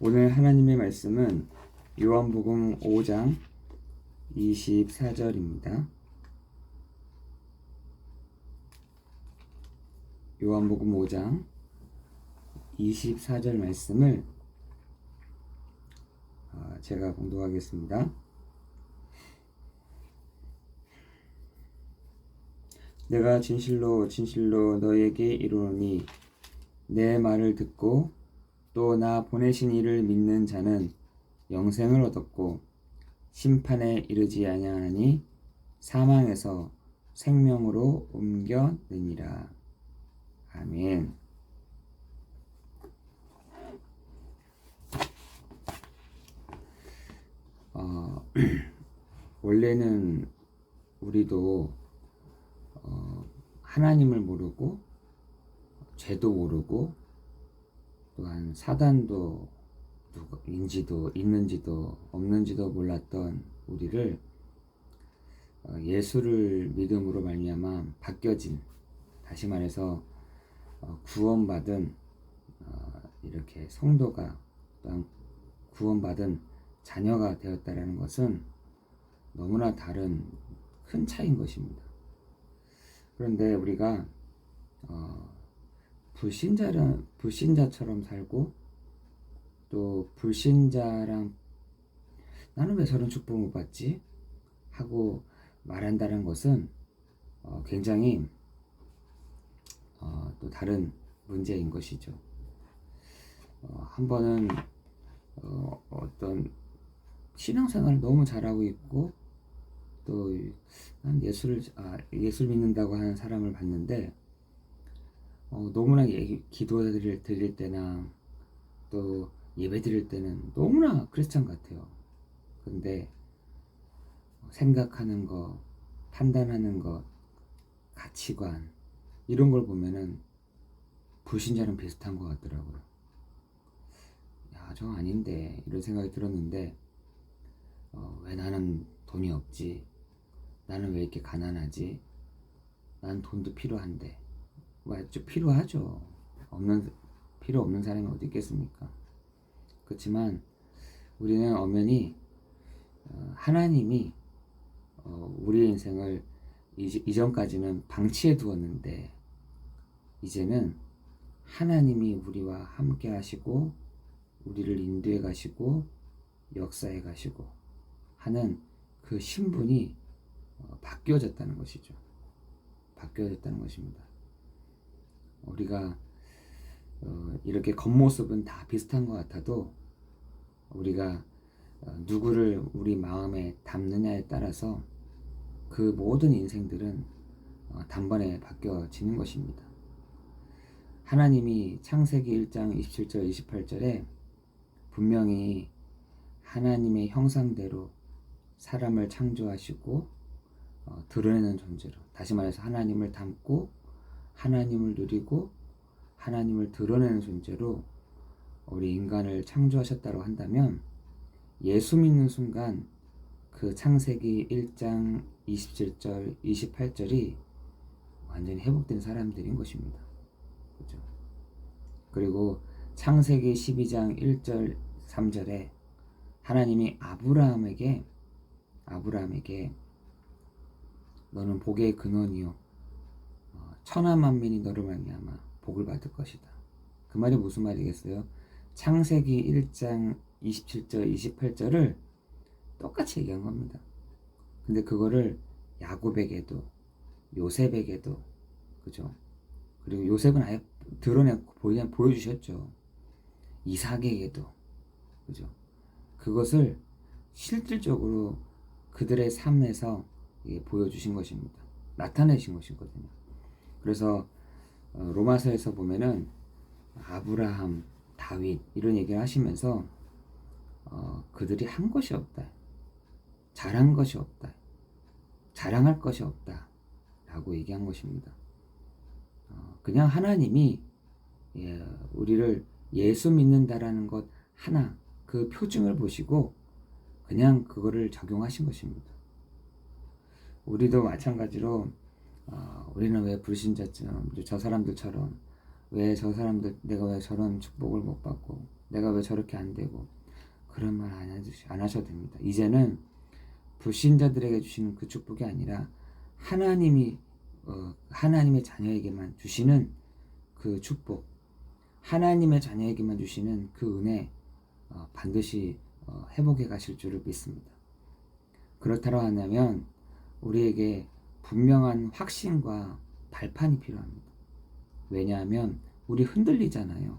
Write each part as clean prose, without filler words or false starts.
오늘 하나님의 말씀은 요한복음 5장 24절입니다. 요한복음 5장 24절 말씀을 제가 봉독하겠습니다. 내가 진실로 진실로 너에게 이르노니 내 말을 듣고 또 나 보내신 이를 믿는 자는 영생을 얻었고 심판에 이르지 아니하나니 사망에서 생명으로 옮겨느니라. 아멘. 원래는 우리도 하나님을 모르고 죄도 모르고 또한 사단도 인지도 있는지도 없는지도 몰랐던 우리를 예수를 믿음으로 말미암아 바뀌어진, 다시 말해서 구원받은 이렇게 성도가 또한 구원받은 자녀가 되었다라는 것은 너무나 다른 큰 차이인 것입니다. 그런데 우리가 불신자처럼 살고 또 불신자랑 나는 왜 저런 축복을 못 받지? 하고 말한다는 것은 굉장히 또 다른 문제인 것이죠. 한 번은 어떤 신앙생활을 너무 잘하고 있고 또 난 예수를 믿는다고 하는 사람을 봤는데 너무나 기도 드릴 때나 또 예배 드릴 때는 너무나 크리스찬 같아요. 근데 생각하는 것, 판단하는 것, 가치관 이런 걸 보면은 불신자랑 비슷한 것 같더라고요. 야, 저 아닌데 이런 생각이 들었는데 왜 나는 돈이 없지? 나는 왜 이렇게 가난하지? 난 돈도 필요한데. 좀 필요하죠. 필요 없는 사람이 어디 있겠습니까? 그렇지만 우리는 엄연히 하나님이 우리의 인생을 이전까지는 방치해 두었는데 이제는 하나님이 우리와 함께 하시고 우리를 인도해 가시고 역사해 가시고 하는 그 신분이 바뀌어졌다는 것이죠. 바뀌어졌다는 것입니다. 우리가 이렇게 겉모습은 다 비슷한 것 같아도 우리가 누구를 우리 마음에 담느냐에 따라서 그 모든 인생들은 단번에 바뀌어지는 것입니다. 하나님이 창세기 1장 27절 28절에 분명히 하나님의 형상대로 사람을 창조하시고 드러내는 존재로, 다시 말해서 하나님을 닮고 하나님을 누리고 하나님을 드러내는 존재로 우리 인간을 창조하셨다고 한다면 예수 믿는 순간 그 창세기 1장 27절 28절이 완전히 회복된 사람들인 것입니다. 그렇죠? 그리고 창세기 12장 1절 3절에 하나님이 아브라함에게 너는 복의 근원이요 천하 만민이 너를 말미암아 복을 받을 것이다. 그 말이 무슨 말이겠어요? 창세기 1장 27절 28절을 똑같이 얘기한 겁니다. 근데 그거를 야곱에게도 요셉에게도, 그죠? 그리고 요셉은 아예 드러내고 보여주셨죠. 이삭에게도, 그죠? 그것을 실질적으로 그들의 삶에서 보여주신 것입니다. 나타내신 것이거든요. 그래서 로마서에서 보면은 아브라함, 다윗 이런 얘기를 하시면서 그들이 한 것이 없다, 잘한 것이 없다, 자랑할 것이 없다 라고 얘기한 것입니다. 그냥 하나님이 우리를 예수 믿는다라는 것 하나, 그 표징을 보시고 그냥 그거를 적용하신 것입니다. 우리도 마찬가지로 우리는 왜 불신자처럼 저 사람들처럼 왜 저 사람들 내가 왜 저런 축복을 못 받고 내가 왜 저렇게 안 되고 그런 말 안 하셔도 됩니다. 이제는 불신자들에게 주시는 그 축복이 아니라 하나님이 하나님의 자녀에게만 주시는 그 축복, 하나님의 자녀에게만 주시는 그 은혜 반드시 회복해 가실 줄을 믿습니다. 그렇다고 한다면 우리에게 분명한 확신과 발판이 필요합니다. 왜냐하면 우리 흔들리잖아요.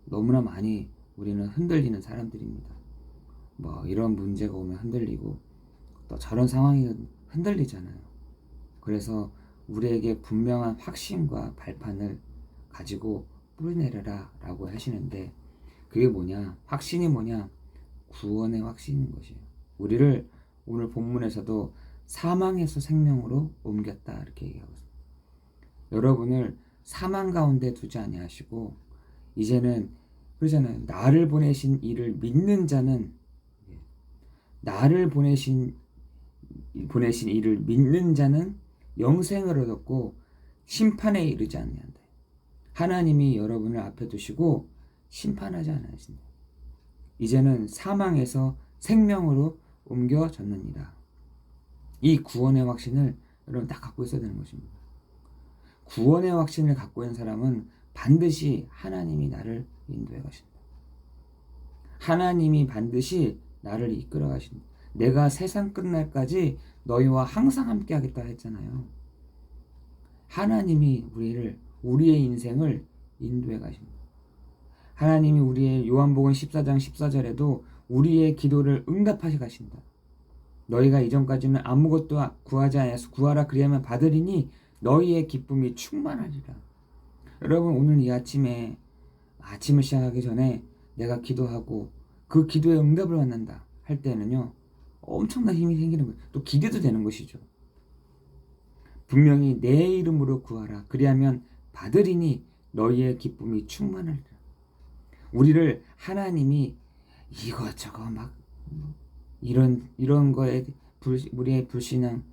너무나 많이 우리는 흔들리는 사람들입니다. 뭐 이런 문제가 오면 흔들리고 또 저런 상황이 흔들리잖아요. 그래서 우리에게 분명한 확신과 발판을 가지고 뿌리내려라 라고 하시는데, 그게 뭐냐? 확신이 뭐냐? 구원의 확신인 것이에요. 우리를 오늘 본문에서도 사망에서 생명으로 옮겼다 이렇게 얘기하고 있습니다. 여러분을 사망 가운데 두지 아니하시고 이제는 그러잖아요. 나를 보내신 이를 믿는 자는, 나를 보내신 이를 믿는 자는 영생을 얻었고 심판에 이르지 아니한다. 하나님이 여러분을 앞에 두시고 심판하지 않으신다. 이제는 사망에서 생명으로 옮겨졌느니라. 이 구원의 확신을 여러분 다 갖고 있어야 되는 것입니다. 구원의 확신을 갖고 있는 사람은 반드시 하나님이 나를 인도해 가신다. 하나님이 반드시 나를 이끌어 가신다. 내가 세상 끝날까지 너희와 항상 함께 하겠다 했잖아요. 하나님이 우리의 인생을 인도해 가십니다. 하나님이 우리의 요한복음 14장 14절에도 우리의 기도를 응답하시 가신다. 너희가 이전까지는 아무것도 구하지 아니하여서 구하라 그리하면 받으리니 너희의 기쁨이 충만하리라. 여러분, 오늘 이 아침에 아침을 시작하기 전에 내가 기도하고 그 기도에 응답을 받는다 할 때는요, 엄청난 힘이 생기는 거예요. 또 기대도 되는 것이죠. 분명히 내 이름으로 구하라 그리하면 받으리니 너희의 기쁨이 충만하리라. 우리를 하나님이 이것저것 막 이런 거에 우리의 불신앙,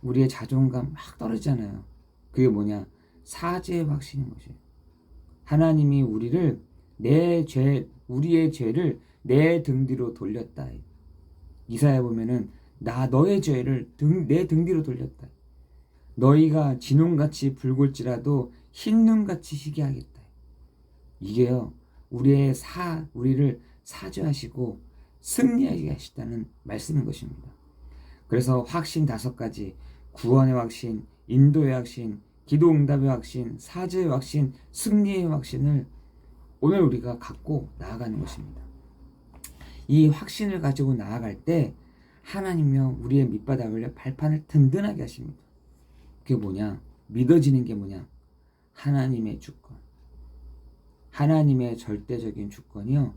우리의 자존감 막 떨어지잖아요. 그게 뭐냐? 사죄의 확신인 것이에요. 하나님이 우리의 죄를 내 등 뒤로 돌렸다. 이사야 보면은 너의 죄를 내 등 뒤로 돌렸다. 너희가 진홍같이 붉을지라도 흰 눈같이 희게 하겠다. 이게요, 우리를 사죄하시고 승리하게 하시다는 말씀인 것입니다. 그래서 확신 5가지, 구원의 확신, 인도의 확신, 기도 응답의 확신, 사죄의 확신, 승리의 확신을 오늘 우리가 갖고 나아가는 것입니다. 이 확신을 가지고 나아갈 때 하나님이요, 우리의 밑바닥을 발판을 든든하게 하십니다. 그게 뭐냐? 믿어지는 게 뭐냐? 하나님의 주권. 하나님의 절대적인 주권이요,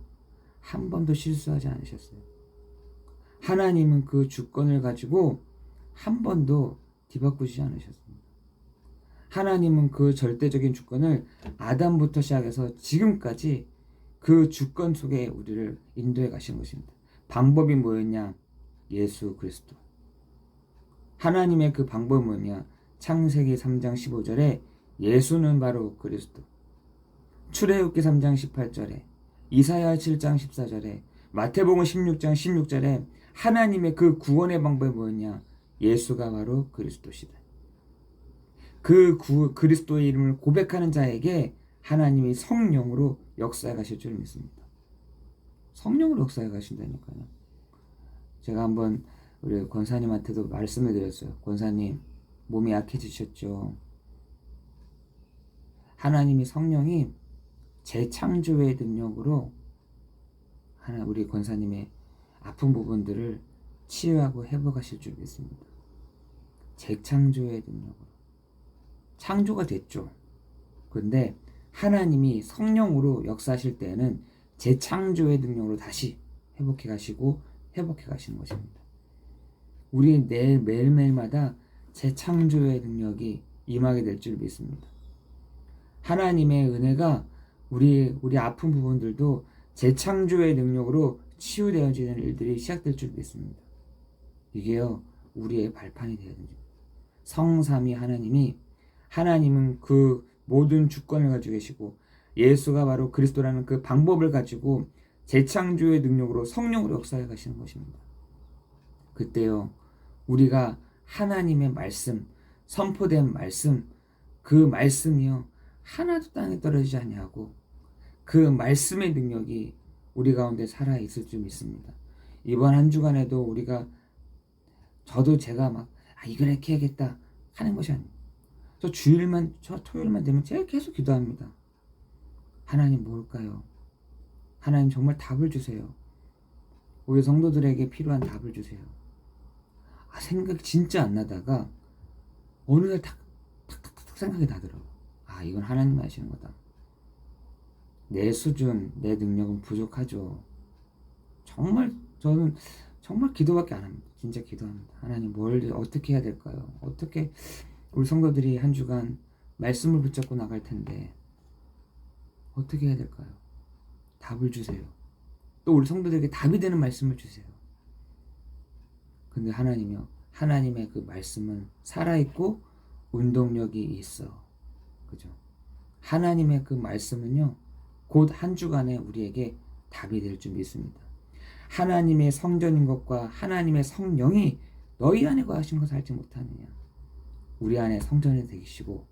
한 번도 실수하지 않으셨어요. 하나님은 그 주권을 가지고 한 번도 뒤바꾸지 않으셨습니다. 하나님은 그 절대적인 주권을 아담부터 시작해서 지금까지 그 주권 속에 우리를 인도해 가신 것입니다. 방법이 뭐였냐? 예수 그리스도. 하나님의 그 방법은 뭐냐? 창세기 3장 15절에 예수는 바로 그리스도. 출애굽기 3장 18절에, 이사야 7장 14절에, 마태복음 16장 16절에 하나님의 그 구원의 방법이 뭐였냐? 예수가 바로 그리스도시다. 그리스도의 이름을 고백하는 자에게 하나님이 성령으로 역사해 가실 줄 믿습니다. 성령으로 역사해 가신다니까요. 제가 한번 우리 권사님한테도 말씀을 드렸어요. 권사님, 몸이 약해지셨죠? 하나님이 성령이 재창조의 능력으로 우리 권사님의 아픈 부분들을 치유하고 회복하실 줄 믿습니다. 재창조의 능력으로. 창조가 됐죠. 그런데 하나님이 성령으로 역사하실 때에는 재창조의 능력으로 다시 회복해 가시는 것입니다. 우리 매일매일마다 재창조의 능력이 임하게 될 줄 믿습니다. 하나님의 은혜가 우리 아픈 부분들도 재창조의 능력으로 치유되어지는 일들이 시작될 줄 믿습니다. 이게요, 우리의 발판이 되어야 됩니다. 성삼위 하나님은 그 모든 주권을 가지고 계시고 예수가 바로 그리스도라는 그 방법을 가지고 재창조의 능력으로 성령으로 역사해 가시는 것입니다. 그때요, 우리가 하나님의 말씀, 선포된 말씀, 그 말씀이요 하나도 땅에 떨어지지 아니하고 그 말씀의 능력이 우리 가운데 살아 있을 줄 믿습니다. 이번 한 주간에도 우리가 저도 제가 막 이걸 이렇게 해야겠다 하는 것이 아닙니다. 저 토요일만 되면 제가 계속 기도합니다. 하나님 뭘까요? 하나님 정말 답을 주세요. 우리 성도들에게 필요한 답을 주세요. 생각 진짜 안 나다가 어느 날 탁탁탁탁 생각이 나더라고. 이건 하나님이 하시는 거다. 내 수준, 내 능력은 부족하죠. 정말 저는 정말 기도밖에 안 합니다. 진짜 기도합니다. 하나님 뭘 어떻게 해야 될까요? 어떻게 우리 성도들이 한 주간 말씀을 붙잡고 나갈 텐데 어떻게 해야 될까요? 답을 주세요. 또 우리 성도들에게 답이 되는 말씀을 주세요. 근데 하나님이요, 하나님의 그 말씀은 살아있고 운동력이 있어. 그죠? 하나님의 그 말씀은요, 곧 한 주간에 우리에게 답이 될 줄 믿습니다. 하나님의 성전인 것과 하나님의 성령이 너희 안에 거하신 것을 알지 못하느냐. 우리 안에 성전이 되시고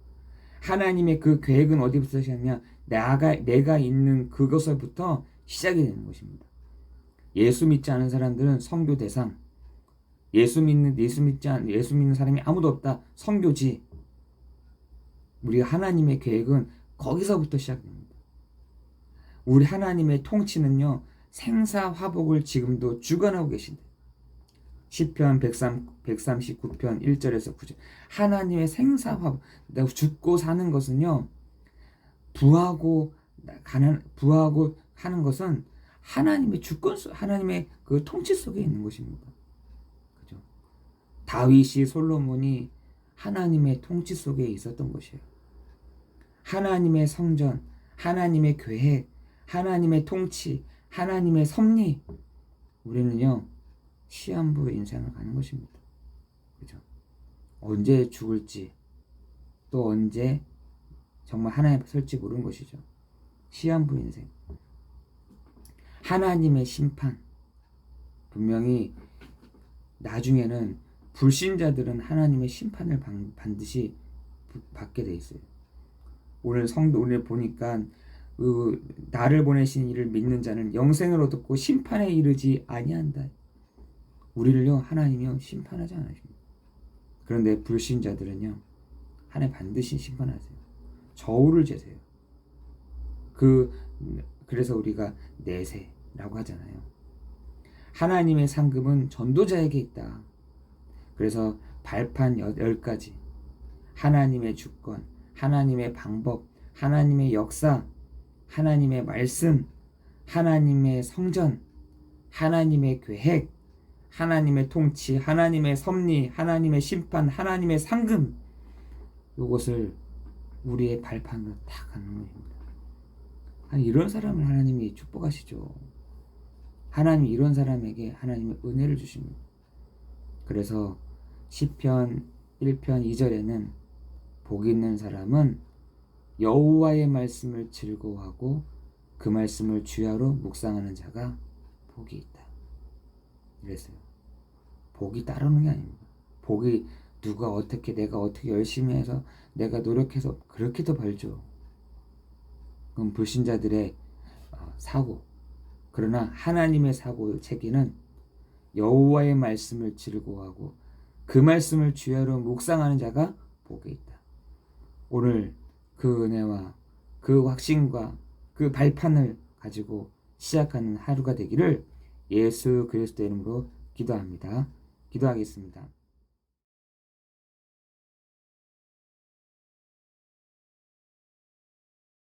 하나님의 그 계획은 어디부터 시작하냐. 내가 있는 그것부터 시작이 되는 것입니다. 예수 믿지 않은 사람들은 성교 대상, 예수 믿는 사람이 아무도 없다. 성교지. 우리 하나님의 계획은 거기서부터 시작됩니다. 우리 하나님의 통치는요, 생사화복을 지금도 주관하고 계신다. 시편 139편 1절에서 9절. 하나님의 생사화복, 내가 죽고 사는 것은요, 부하고 하는 것은 하나님의 하나님의 그 통치 속에 있는 것입니다. 그죠? 다윗이 솔로몬이 하나님의 통치 속에 있었던 것이에요. 하나님의 성전, 하나님의 계획, 하나님의 통치, 하나님의 섭리. 우리는요, 시한부 인생을 가는 것입니다. 그죠? 언제 죽을지, 또 언제 정말 하나님 앞에 설지 모르는 것이죠. 시한부 인생. 하나님의 심판. 분명히 나중에는 불신자들은 하나님의 심판을 반드시 받게 돼 있어요. 오늘 보니까 나를 보내신 이를 믿는 자는 영생을 얻고 심판에 이르지 아니한다. 우리를요, 하나님이요 심판하지 않으십니다. 그런데 불신자들은요, 하나님 반드시 심판하세요. 저울을 재세요. 그래서 우리가 내세라고 하잖아요. 하나님의 상급은 전도자에게 있다. 그래서 발판 10가지, 하나님의 주권, 하나님의 방법, 하나님의 역사, 하나님의 말씀, 하나님의 성전, 하나님의 계획, 하나님의 통치, 하나님의 섭리, 하나님의 심판, 하나님의 상급, 이것을 우리의 발판으로 딱 하는 것입니다. 이런 사람을 하나님이 축복하시죠. 하나님이 이런 사람에게 하나님의 은혜를 주십니다. 그래서 시편 1편 2절에는 복 있는 사람은 여호와의 말씀을 즐거워하고 그 말씀을 주야로 묵상하는 자가 복이 있다. 이랬어요. 복이 따르는 게 아닙니다. 복이 내가 어떻게 열심히 해서 내가 노력해서 그렇게도 벌죠. 그럼 불신자들의 사고. 그러나 하나님의 사고 체계는 여호와의 말씀을 즐거워하고 그 말씀을 주야로 묵상하는 자가 복이 있다. 오늘 그 은혜와 그 확신과 그 발판을 가지고 시작하는 하루가 되기를 예수 그리스도의 이름으로 기도합니다. 기도하겠습니다.